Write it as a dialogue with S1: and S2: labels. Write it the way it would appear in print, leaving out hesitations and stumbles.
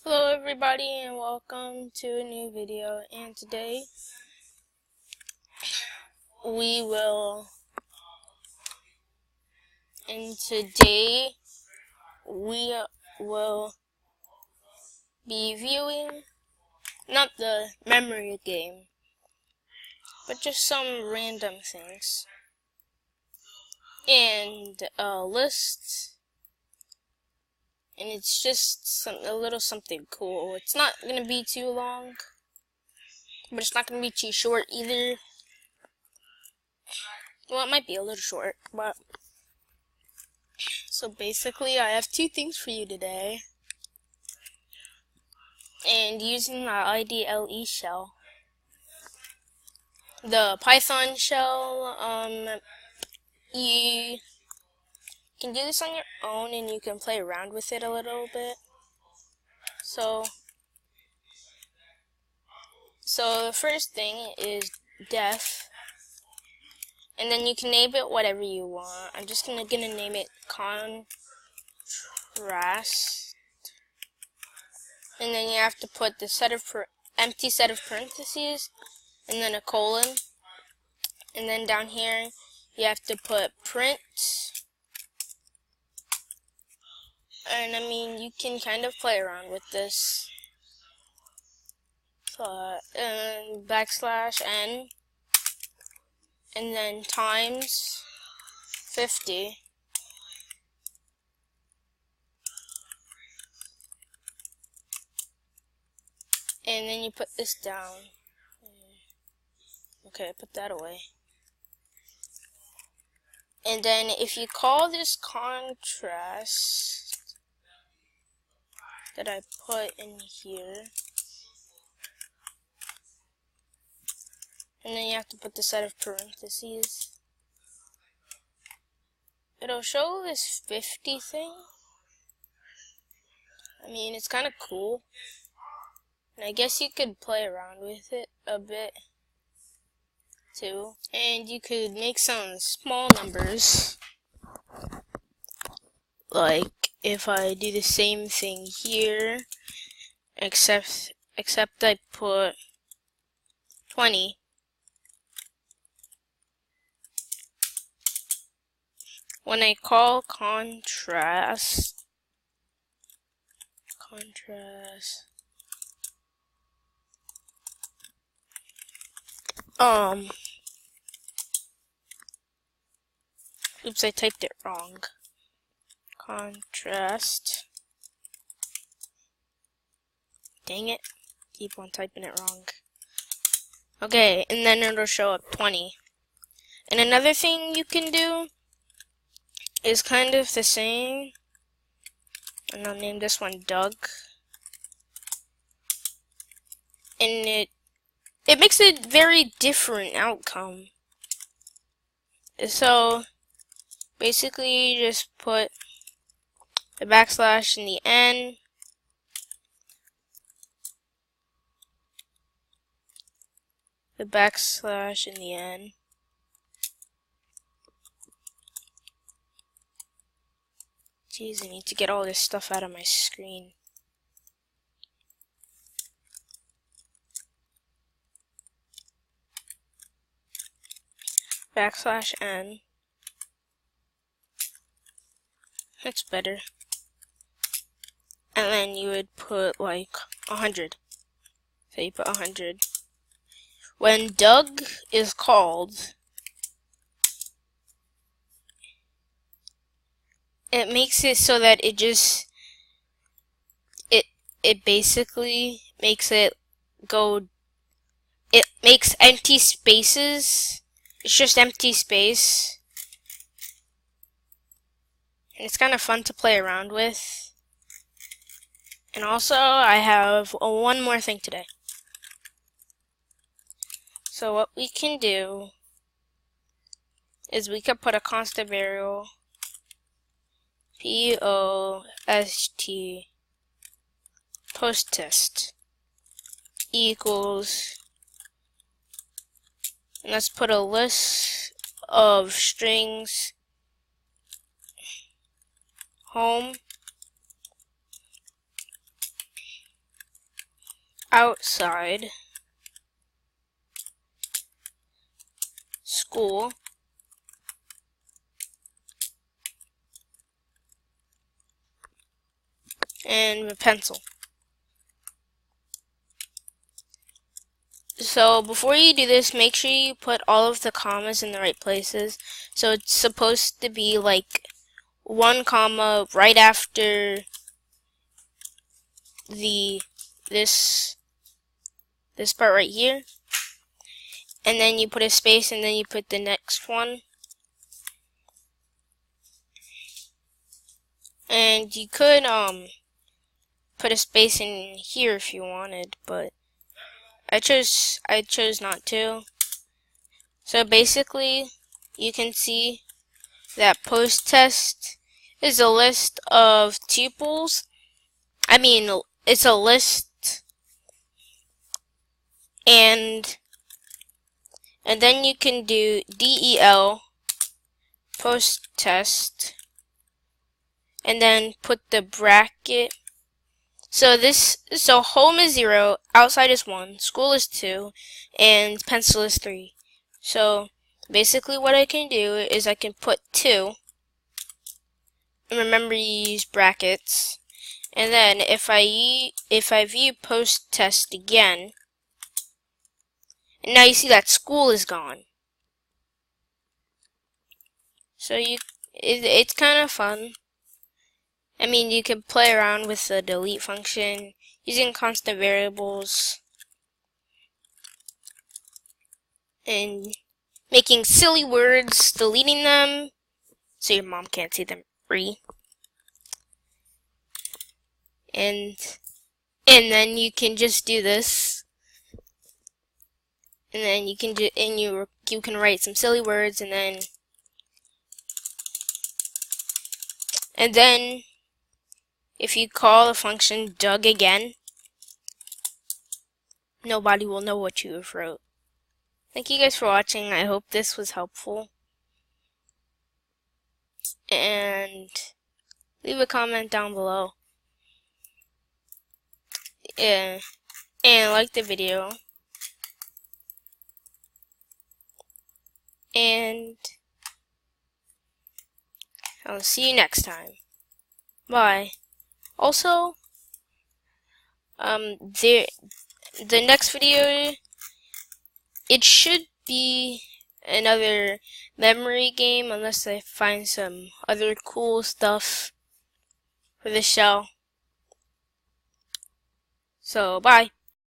S1: Hello everybody and welcome to a new video, and today we will be viewing not the memory game but just some random things and a list, and it's just a little something cool. It's not gonna be too long, but it's not gonna be too short either. Well, it might be a little short, but so basically I have two things for you today. And using the IDLE shell, the Python shell, you can do this on your own and you can play around with it a little bit. So the first thing is def, and then you can name it whatever you want. I'm just gonna name it contrast, and then you have to put the empty set of parentheses and then a colon, and then down here you have to put print. And I mean, you can kind of play around with this. So, \n, and then times 50. And then you put this down. Okay, put that away. And then if you call this contrast that I put in here, and then you have to put the set of parentheses, it'll show this 50 thing. I mean, it's kind of cool. And I guess you could play around with it a bit too. And you could make some small numbers. Like if I do the same thing here, except I put 20. When I call contrast, oops, I typed it wrong. Contrast. Dang it. Keep on typing it wrong. Okay, and then it'll show up 20. And another thing you can do is kind of the same. And I'll name this one Doug. And it makes a very different outcome. So basically, you just put the backslash in the N, the backslash in the N, jeez, I need to get all this stuff out of my screen. Backslash N. That's better. And then you would put like 100. So you put 100. When Doug is called, it makes it so that it basically makes it go, it makes empty spaces. It's just empty space. And it's kind of fun to play around with. And also, I have one more thing today. So what we can do is we could put a constant variable post test equals, and let's put a list of strings home outside school and a pencil. So before you do this, make sure you put all of the commas in the right places. So it's supposed to be like 1 comma right after this part right here, and then you put a space, and then you put the next one. And you could put a space in here if you wanted, but I chose not to. So basically, you can see that post test is a list of tuples. I mean, it's a list, and then you can do del post test, and then put the bracket. So home is 0, outside is 1, school is 2, and pencil is 3. So basically what I can do is I can put 2, and remember you use brackets, and then if I view post test again, and now you see that school is gone. So it's kind of fun. I mean, you can play around with the delete function using constant variables and making silly words, deleting them so your mom can't see them free. And then you can just do this, and then you can you can write some silly words, and then if you call the function Doug again, nobody will know what you have wrote. Thank you guys for watching. I hope this was helpful. And leave a comment down below. And like the video. And I'll see you next time. Bye. Also, the next video, it should be another memory game, unless I find some other cool stuff for the show. So, bye.